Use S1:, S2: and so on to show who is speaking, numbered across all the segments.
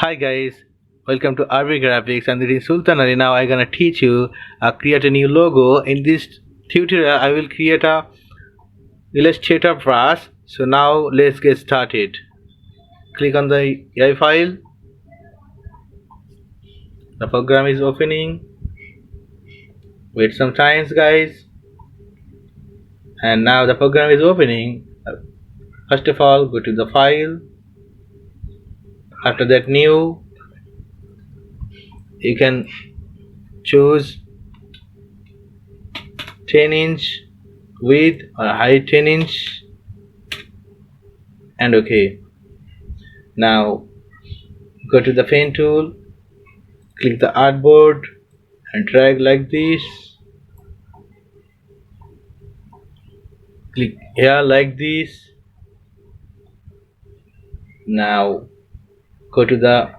S1: Hi guys, welcome to RV Graphics. I'm the Sultan Ali. Now I'm gonna teach you create a new logo. In this tutorial, I will create a Illustrator brush. So now let's get started. Click on the AI file. The program is opening. Wait some times, guys. And now the program is opening. First of all, go to the file. After that, new. You can choose 10-inch width or height 10-inch and OK. Now go to the pen tool, click the artboard and drag like this, click here like this. Now go to the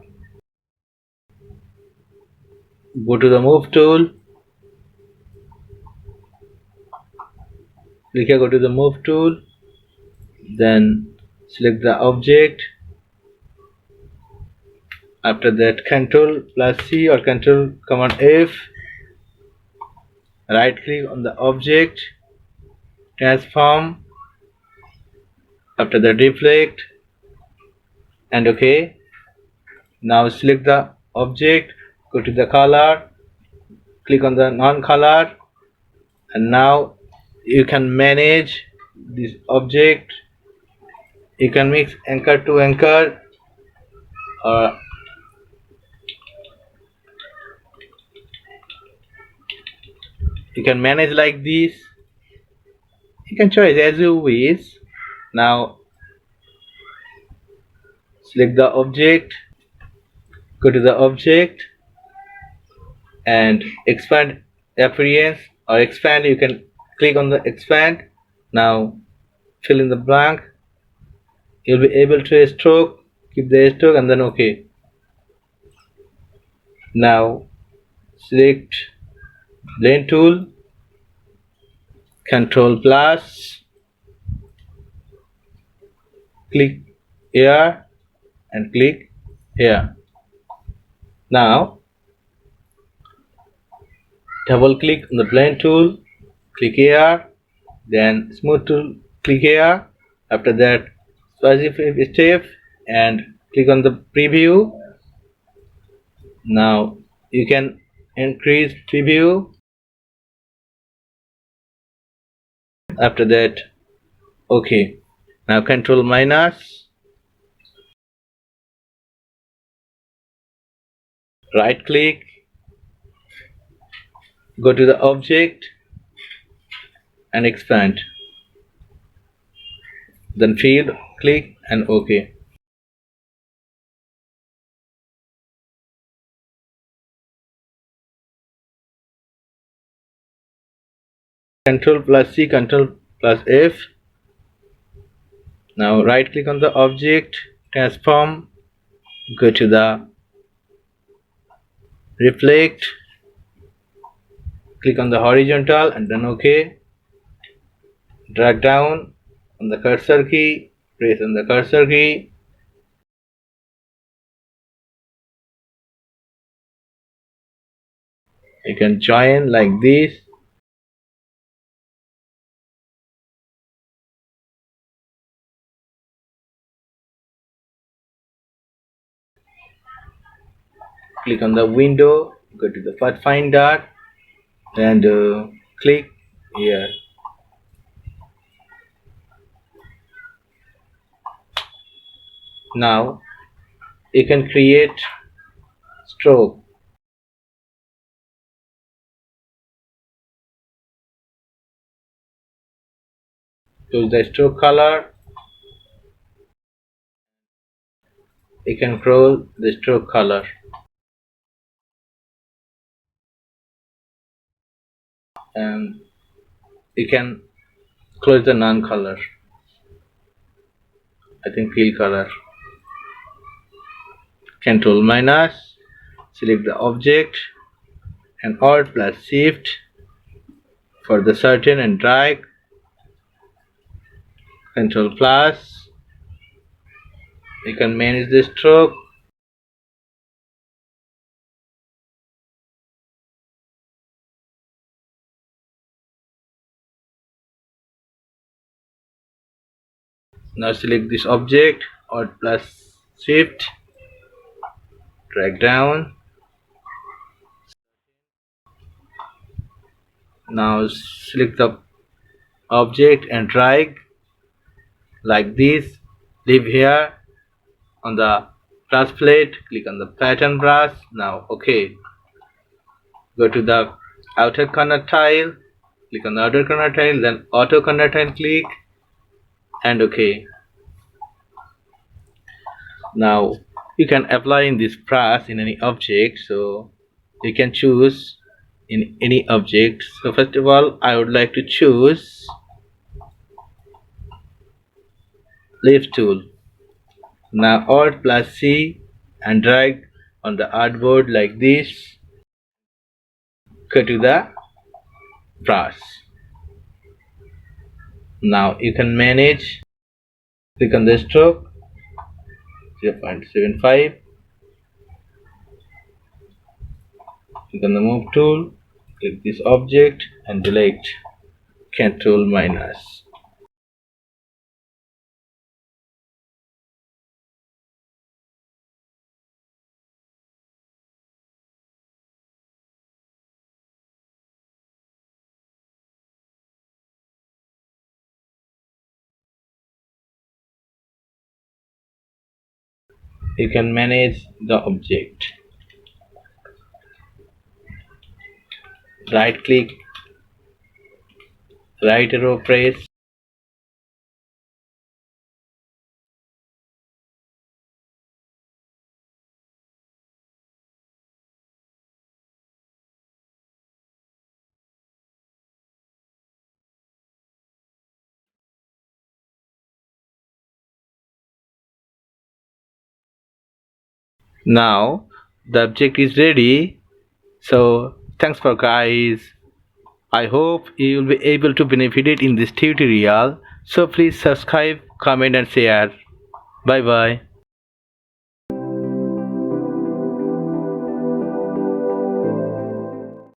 S1: move tool, click here, go to the move tool, then select the object. After that, Ctrl plus C or Ctrl Command F, right click on the object, transform. After that, reflect and OK. Now select the object, go to the color, click on the non-color, and now you can manage this object. You can mix anchor to anchor, or you can manage like this. You can choose as you wish. Now select the object, go to the object and expand appearance or expand. You can click on the expand. Now fill in the blank. You'll be able to stroke, keep the stroke and then OK. Now select blend tool, Control plus, click here and click here. Now double click on the blend tool, click here, then smooth tool, click here. After that, specify step and click on the preview. Now you can increase preview. After that, OK. Now Control minus, right click, go to the object and expand. Then field, click and OK. Control plus C, Control plus F. Now right click on the object, transform, go to the reflect, click on the horizontal and then OK. Drag down on the cursor key, press on the cursor key. You can join like this. Click on the window, go to the pathfinder and click here. Now you can create stroke. Choose the stroke color. You can control the stroke color and you can close the non-color. I think fill color. Control minus, select the object and Alt plus Shift for the certain and drag. Control plus. You can manage the stroke. Now select this object, Alt plus Shift, drag down. Now select the object and drag like this. Leave here on the brush plate, click on the pattern brush. Now okay, go to the outer corner tile, click on the outer corner tile, then auto corner tile, click, and okay. Now you can apply in this brush in any object, so you can choose in any object. So first of all, I would like to choose leaf tool. Now Alt plus C and drag on the artboard like this. Go to the brush. Now you can manage. Click on the stroke 0.75. Click on the move tool. Click this object and delete. Control minus. You can manage the object. Right click, right arrow press. Now the object is ready. So thanks for guys. I hope you will be able to benefit it in this tutorial. So please subscribe, comment and share. Bye bye.